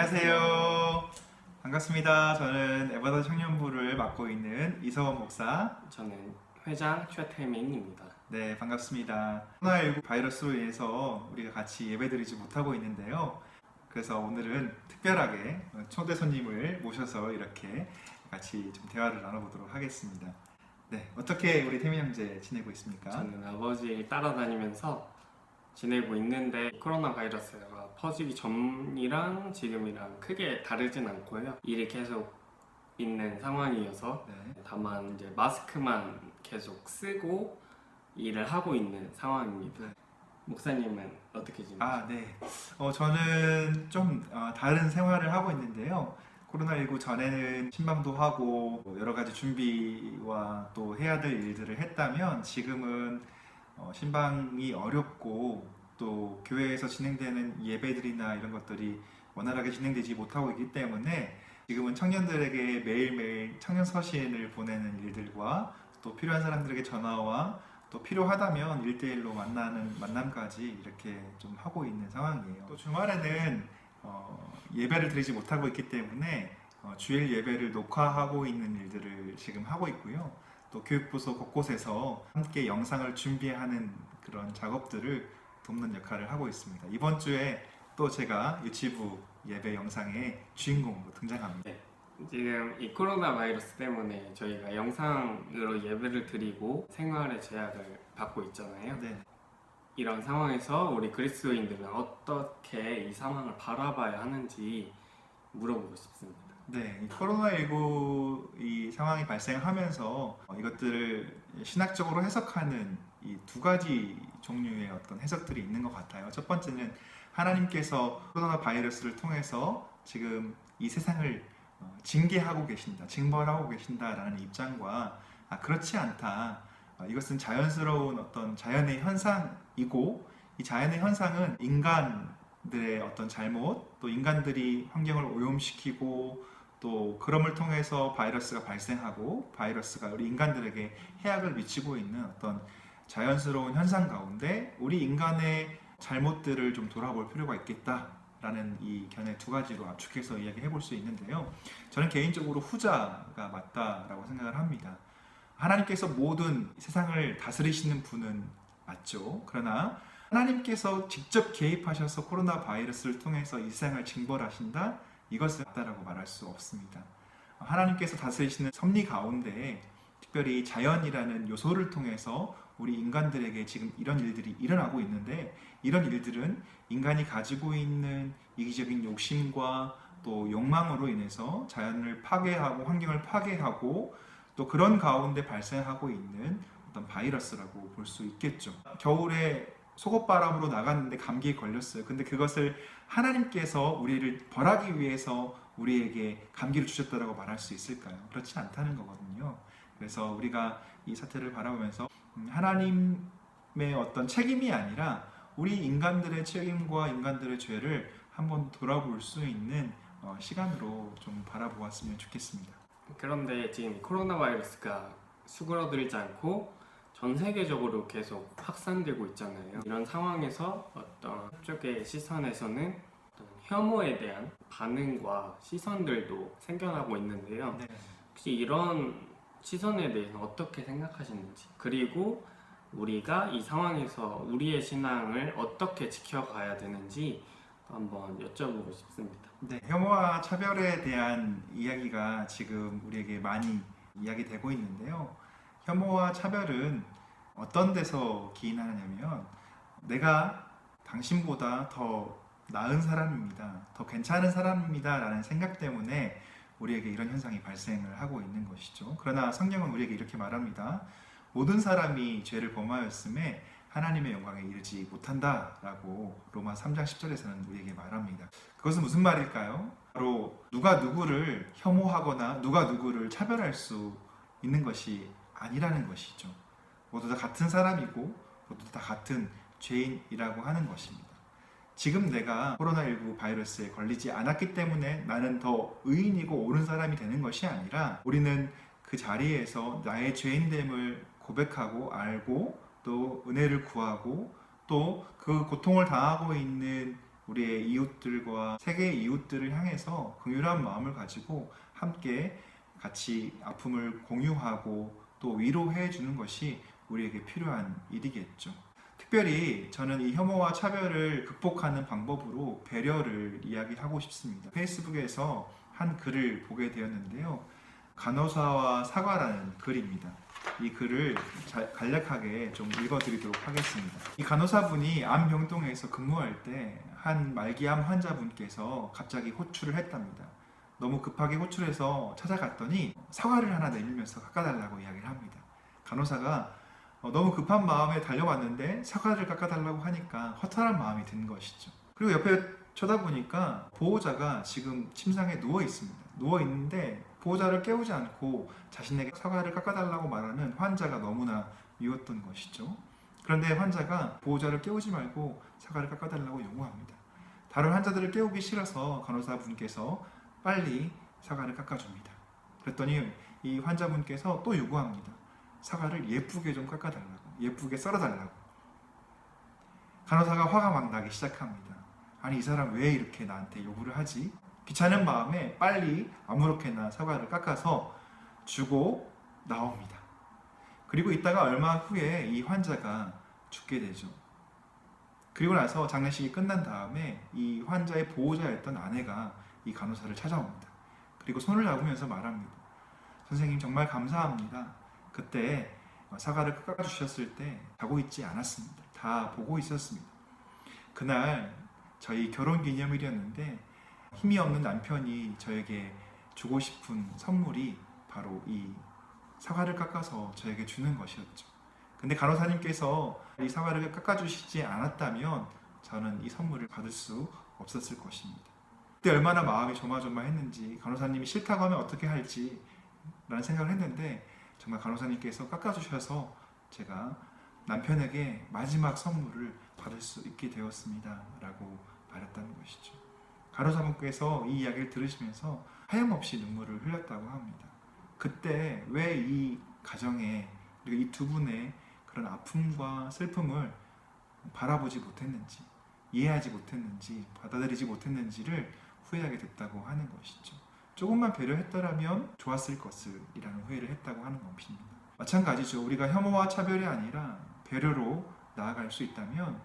안녕하세요. 반갑습니다. 저는 에버더 청년부를 맡고 있는 이서원 목사. 저는 회장 최태민입니다. 네, 반갑습니다. 코로나19 바이러스로 인해서 우리가 같이 예배드리지 못하고 있는데요. 그래서 오늘은 특별하게 초대 손님을 모셔서 이렇게 같이 좀 대화를 나눠보도록 하겠습니다. 네, 어떻게 우리 태민 형제 지내고 있습니까? 저는 아버지 따라다니면서 지내고 있는데 코로나 바이러스가 퍼지기 전이랑 지금이랑 크게 다르진 않고요. 일이 계속 있는 상황이어서 네. 다만 이제 마스크만 계속 쓰고 일을 하고 있는 상황입니다. 네. 목사님은 어떻게 지내세요? 네. 저는 좀 다른 생활을 하고 있는데요. 코로나19 전에는 신방도 하고 여러 가지 준비와 또 해야 될 일들을 했다면 지금은 신방이 어렵고 또 교회에서 진행되는 예배들이나 이런 것들이 원활하게 진행되지 못하고 있기 때문에 지금은 청년들에게 매일매일 청년 서신을 보내는 일들과 또 필요한 사람들에게 전화와 또 필요하다면 1대1로 만나는 만남까지 이렇게 좀 하고 있는 상황이에요. 또 주말에는 예배를 드리지 못하고 있기 때문에 주일 예배를 녹화하고 있는 일들을 지금 하고 있고요. 또 교육부서 곳곳에서 함께 영상을 준비하는 그런 작업들을 돕는 역할을 하고 있습니다. 이번 주에 또 제가 유치부 예배 영상의 주인공으로 등장합니다. 네. 지금 이 코로나 바이러스 때문에 저희가 영상으로 예배를 드리고 생활의 제약을 받고 있잖아요. 네. 이런 상황에서 우리 그리스도인들은 어떻게 이 상황을 바라봐야 하는지 물어보고 싶습니다. 네, 이 코로나19 이 상황이 발생하면서 이것들을 신학적으로 해석하는 이 두 가지 종류의 어떤 해석들이 있는 것 같아요. 첫 번째는 하나님께서 코로나 바이러스를 통해서 지금 이 세상을 징계하고 계신다, 징벌하고 계신다라는 입장과 그렇지 않다. 이것은 자연스러운 어떤 자연의 현상이고 이 자연의 현상은 인간들의 어떤 잘못, 또 인간들이 환경을 오염시키고 또 그럼을 통해서 바이러스가 발생하고 바이러스가 우리 인간들에게 해악을 미치고 있는 어떤 자연스러운 현상 가운데 우리 인간의 잘못들을 좀 돌아볼 필요가 있겠다라는 이 견해 두 가지로 압축해서 이야기해 볼 수 있는데요. 저는 개인적으로 후자가 맞다라고 생각을 합니다. 하나님께서 모든 세상을 다스리시는 분은 맞죠. 그러나 하나님께서 직접 개입하셔서 코로나 바이러스를 통해서 이 세상을 징벌하신다? 이것은 맞다라고 말할 수 없습니다. 하나님께서 다스리시는 섭리 가운데 특별히 자연이라는 요소를 통해서 우리 인간들에게 지금 이런 일들이 일어나고 있는데 이런 일들은 인간이 가지고 있는 이기적인 욕심과 또 욕망으로 인해서 자연을 파괴하고 환경을 파괴하고 또 그런 가운데 발생하고 있는 어떤 바이러스라고 볼 수 있겠죠. 겨울에 속옷바람으로 나갔는데 감기에 걸렸어요. 근데 그것을 하나님께서 우리를 벌하기 위해서 우리에게 감기를 주셨다고 말할 수 있을까요? 그렇지 않다는 거거든요. 그래서 우리가 이 사태를 바라보면서 하나님의 어떤 책임이 아니라 우리 인간들의 책임과 인간들의 죄를 한번 돌아볼 수 있는 시간으로 좀 바라보았으면 좋겠습니다. 그런데 지금 코로나 바이러스가 수그러들지 않고 전 세계적으로 계속 확산되고 있잖아요. 이런 상황에서 어떤 한쪽의 시선에서는 어떤 혐오에 대한 반응과 시선들도 생겨나고 있는데요. 네. 혹시 이런 시선에 대해서 어떻게 생각하시는지, 그리고 우리가 이 상황에서 우리의 신앙을 어떻게 지켜가야 되는지 한번 여쭤보고 싶습니다. 네, 혐오와 차별에 대한 이야기가 지금 우리에게 많이 이야기되고 있는데요. 혐오와 차별은 어떤 데서 기인하느냐면 내가 당신보다 더 나은 사람입니다. 더 괜찮은 사람입니다. 라는 생각 때문에 우리에게 이런 현상이 발생을 하고 있는 것이죠. 그러나 성경은 우리에게 이렇게 말합니다. 모든 사람이 죄를 범하였음에 하나님의 영광에 이르지 못한다 라고 로마 3장 10절에서는 우리에게 말합니다. 그것은 무슨 말일까요? 바로 누가 누구를 혐오하거나 누가 누구를 차별할 수 있는 것이 아니라는 것이죠. 모두 다 같은 사람이고 모두 다 같은 죄인이라고 하는 것입니다. 지금 내가 코로나19 바이러스에 걸리지 않았기 때문에 나는 더 의인이고 옳은 사람이 되는 것이 아니라 우리는 그 자리에서 나의 죄인됨을 고백하고 알고 또 은혜를 구하고 또 그 고통을 당하고 있는 우리의 이웃들과 세계의 이웃들을 향해서 긍휼한 마음을 가지고 함께 같이 아픔을 공유하고 또 위로해 주는 것이 우리에게 필요한 일이겠죠. 특별히 저는 이 혐오와 차별을 극복하는 방법으로 배려를 이야기하고 싶습니다. 페이스북에서 한 글을 보게 되었는데요. 간호사와 사과라는 글입니다. 이 글을 간략하게 좀 읽어드리도록 하겠습니다. 이 간호사분이 암병동에서 근무할 때 한 말기암 환자분께서 갑자기 호출을 했답니다. 너무 급하게 호출해서 찾아갔더니 사과를 하나 내밀면서 깎아달라고 이야기를 합니다. 간호사가 너무 급한 마음에 달려왔는데 사과를 깎아달라고 하니까 허탈한 마음이 든 것이죠. 그리고 옆에 쳐다보니까 보호자가 지금 침상에 누워 있습니다. 누워 있는데 보호자를 깨우지 않고 자신에게 사과를 깎아달라고 말하는 환자가 너무나 미웠던 것이죠. 그런데 환자가 보호자를 깨우지 말고 사과를 깎아달라고 요구합니다. 다른 환자들을 깨우기 싫어서 간호사분께서 빨리 사과를 깎아줍니다. 그랬더니 이 환자분께서 또 요구합니다. 사과를 예쁘게 좀 깎아달라고, 예쁘게 썰어달라고. 간호사가 화가 막 나기 시작합니다. 아니 이 사람 왜 이렇게 나한테 요구를 하지? 귀찮은 마음에 빨리 아무렇게나 사과를 깎아서 주고 나옵니다. 그리고 있다가 얼마 후에 이 환자가 죽게 되죠. 그리고 나서 장례식이 끝난 다음에 이 환자의 보호자였던 아내가 이 간호사를 찾아옵니다. 그리고 손을 잡으면서 말합니다. 선생님 정말 감사합니다. 그때 사과를 깎아주셨을 때 자고 있지 않았습니다. 다 보고 있었습니다. 그날 저희 결혼기념일이었는데 힘이 없는 남편이 저에게 주고 싶은 선물이 바로 이 사과를 깎아서 저에게 주는 것이었죠. 근데 간호사님께서 이 사과를 깎아주시지 않았다면 저는 이 선물을 받을 수 없었을 것입니다. 그때 얼마나 마음이 조마조마했는지, 간호사님이 싫다고 하면 어떻게 할지 라는 생각을 했는데 정말 간호사님께서 깎아주셔서 제가 남편에게 마지막 선물을 받을 수 있게 되었습니다 라고 말했다는 것이죠. 간호사분께서 이 이야기를 들으시면서 하염없이 눈물을 흘렸다고 합니다. 그때 왜 이 가정에, 그리고 이 두 분의 그런 아픔과 슬픔을 바라보지 못했는지, 이해하지 못했는지, 받아들이지 못했는지를 후회하게 됐다고 하는 것이죠. 조금만 배려했더라면 좋았을 것을이라는 후회를 했다고 하는 것입니다. 마찬가지죠. 우리가 혐오와 차별이 아니라 배려로 나아갈 수 있다면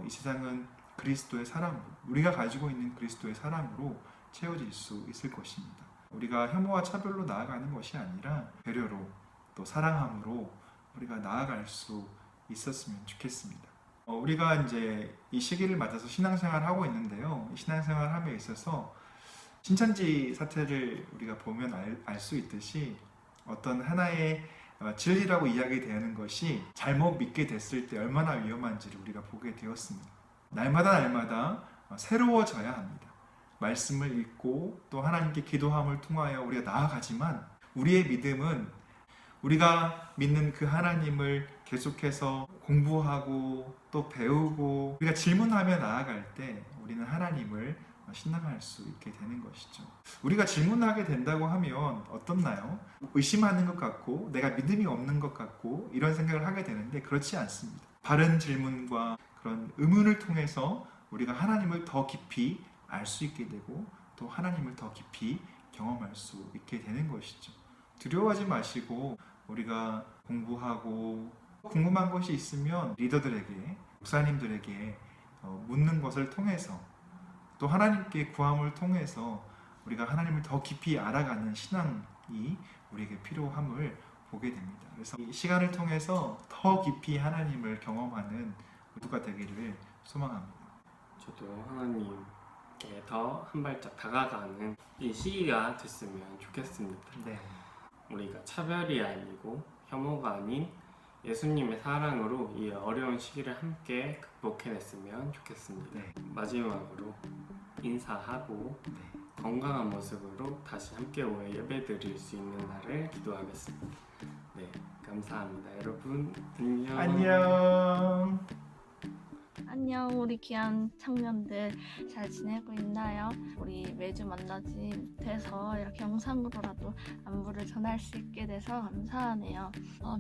이 세상은 그리스도의 사랑으로, 우리가 가지고 있는 그리스도의 사랑으로 채워질 수 있을 것입니다. 우리가 혐오와 차별로 나아가는 것이 아니라 배려로 또 사랑함으로 우리가 나아갈 수 있었으면 좋겠습니다. 우리가 이제 이 시기를 맞아서 신앙생활을 하고 있는데요. 신앙생활 함에 있어서 신천지 사태를 우리가 보면 알 수 있듯이 어떤 하나의 진리라고 이야기되는 것이 잘못 믿게 됐을 때 얼마나 위험한지를 우리가 보게 되었습니다. 날마다 새로워져야 합니다. 말씀을 읽고 또 하나님께 기도함을 통하여 우리가 나아가지만 우리의 믿음은 우리가 믿는 그 하나님을 계속해서 공부하고 또 배우고 우리가 질문하며 나아갈 때 우리는 하나님을 신앙할 수 있게 되는 것이죠. 우리가 질문하게 된다고 하면 어떻나요? 의심하는 것 같고 내가 믿음이 없는 것 같고 이런 생각을 하게 되는데 그렇지 않습니다. 바른 질문과 그런 의문을 통해서 우리가 하나님을 더 깊이 알 수 있게 되고 또 하나님을 더 깊이 경험할 수 있게 되는 것이죠. 두려워하지 마시고 우리가 공부하고 궁금한 것이 있으면 리더들에게, 목사님들에게 묻는 것을 통해서 또 하나님께 구함을 통해서 우리가 하나님을 더 깊이 알아가는 신앙이 우리에게 필요함을 보게 됩니다. 그래서 이 시간을 통해서 더 깊이 하나님을 경험하는 모두가 되기를 소망합니다. 저도 하나님께 더 한 발짝 다가가는 이 시기가 됐으면 좋겠습니다. 네. 우리가 차별이 아니고 혐오가 아닌 예수님의 사랑으로 이 어려운 시기를 함께 극복해냈으면 좋겠습니다. 네. 마지막으로 인사하고 건강한 모습으로 다시 함께 모여 예배드릴 수 있는 날을 기도하겠습니다. 네, 감사합니다. 여러분 안녕. 안녕. 안녕, 우리 귀한 청년들 잘 지내고 있나요? 우리 매주 만나지 못해서 이렇게 영상으로라도 안부를 전할 수 있게 돼서 감사하네요.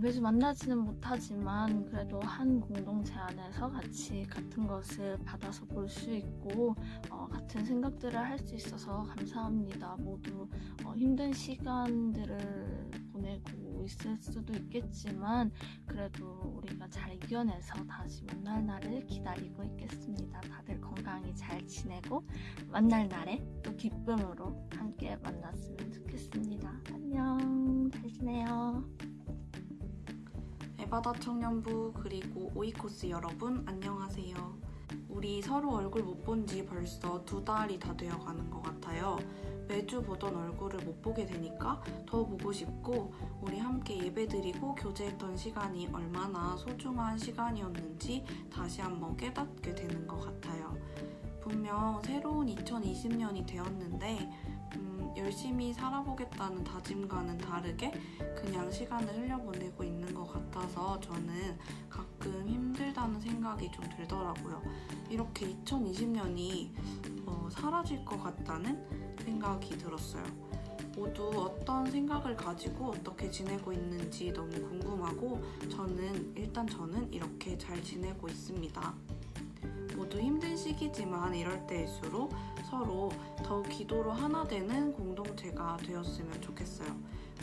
매주 만나지는 못하지만 그래도 한 공동체 안에서 같이 같은 것을 받아서 볼 수 있고 같은 생각들을 할 수 있어서 감사합니다. 모두 힘든 시간들을 보내고 있을 수도 있겠지만 그래도 우리가 잘 이겨내서 다시 만날 날을 기다리고 있겠습니다. 다들 건강히 잘 지내고 만날 날에 또 기쁨으로 함께 만났으면 좋겠습니다. 안녕, 잘 지내요. 에바다 청년부 그리고 오이코스 여러분 안녕하세요. 우리 서로 얼굴 못 본 지 벌써 2달이 다 되어가는 것 같아요. 매주 보던 얼굴을 못 보게 되니까 더 보고 싶고 우리 함께 예배드리고 교제했던 시간이 얼마나 소중한 시간이었는지 다시 한번 깨닫게 되는 것 같아요. 분명 새로운 2020년이 되었는데 열심히 살아보겠다는 다짐과는 다르게 그냥 시간을 흘려보내고 있는 것 같아서 저는 가끔 힘들다는 생각이 좀 들더라고요. 이렇게 2020년이 사라질 것 같다는 생각이 들었어요. 모두 어떤 생각을 가지고 어떻게 지내고 있는지 너무 궁금하고 저는 이렇게 잘 지내고 있습니다. 모두 힘든 시기지만 이럴 때일수록 서로 더욱 기도로 하나 되는 공동체가 되었으면 좋겠어요.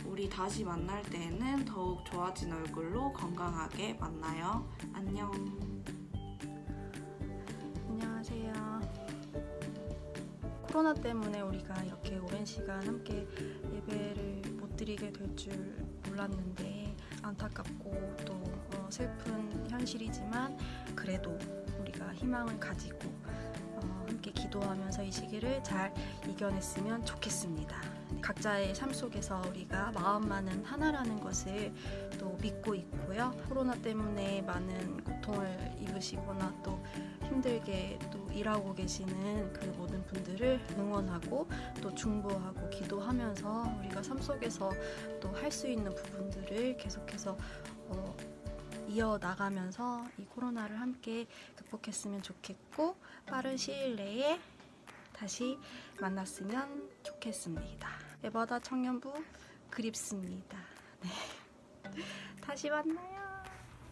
우리 다시 만날 때에는 더욱 좋아진 얼굴로 건강하게 만나요. 안녕. 안녕하세요. 코로나 때문에 우리가 이렇게 오랜 시간 함께 예배를 못 드리게 될 줄 몰랐는데 안타깝고 또 슬픈 현실이지만 그래도 우리가 희망을 가지고 함께 기도하면서 이 시기를 잘 이겨냈으면 좋겠습니다. 각자의 삶 속에서 우리가 마음만은 하나라는 것을 또 믿고 있고요. 코로나 때문에 많은 고통을 입으시거나 또 힘들게 또 일하고 계시는 그 모든 분들을 응원하고 또 중보하고 기도하면서 우리가 삶 속에서 또 할 수 있는 부분들을 계속해서 이어나가면서 이 코로나를 함께 극복했으면 좋겠고 빠른 시일 내에 다시 만났으면 좋겠습니다. 에바다 청년부 그립습니다. 네. 다시 만나요.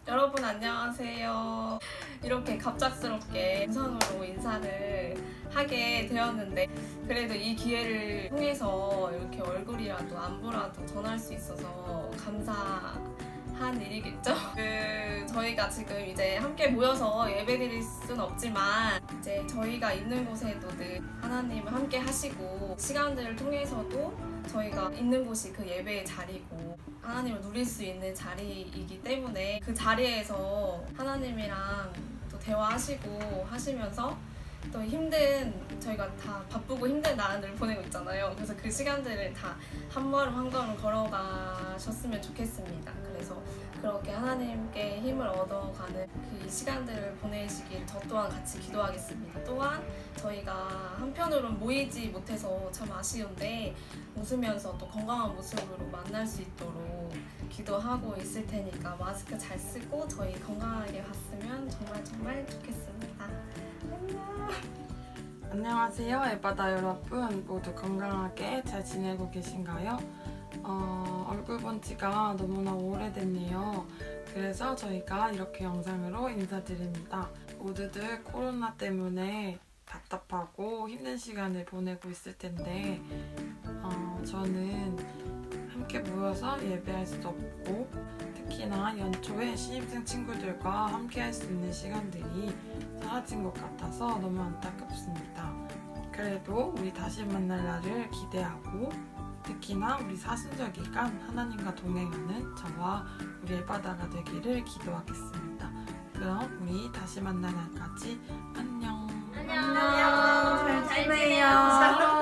여러분 안녕하세요. 이렇게 갑작스럽게 영상으로 인사를 하게 되었는데 그래도 이 기회를 통해서 이렇게 얼굴이라도 안부라도 전할 수 있어서 감사한 일이겠죠? 저희가 지금 이제 함께 모여서 예배드릴 수는 없지만 이제 저희가 있는 곳에도 늘 하나님을 함께 하시고 시간들을 통해서도 저희가 있는 곳이 그 예배의 자리고 하나님을 누릴 수 있는 자리이기 때문에 그 자리에서 하나님이랑 또 대화하시고 하시면서 또 저희가 다 바쁘고 힘든 나날을 보내고 있잖아요. 그래서 그 시간들을 다 한 걸음 한 걸음 걸어가셨으면 좋겠습니다. 그래서 그렇게 하나님께 힘을 얻어가는 그 시간들을 보내시길 저 또한 같이 기도하겠습니다. 또한 저희가 한편으로는 모이지 못해서 참 아쉬운데 웃으면서 또 건강한 모습으로 만날 수 있도록 기도하고 있을 테니까 마스크 잘 쓰고 저희 건강하게 갔으면 정말 좋겠습니다. 안녕. 안녕하세요. 에바다 여러분 모두 건강하게 잘 지내고 계신가요? 얼굴 본 지가 너무나 오래됐네요. 그래서 저희가 이렇게 영상으로 인사드립니다. 모두들 코로나 때문에 답답하고 힘든 시간을 보내고 있을 텐데 저는 함께 모여서 예배할 수도 없고 특히나 연초에 신입생 친구들과 함께 할 수 있는 시간들이 사라진 것 같아서 너무 안타깝습니다. 그래도 우리 다시 만날 날을 기대하고 특히나 우리 사순절기간 하나님과 동행하는 저와 우리 에바다가 되기를 기도하겠습니다. 그럼 우리 다시 만날 날까지 안녕. 안녕. 잘 지내요.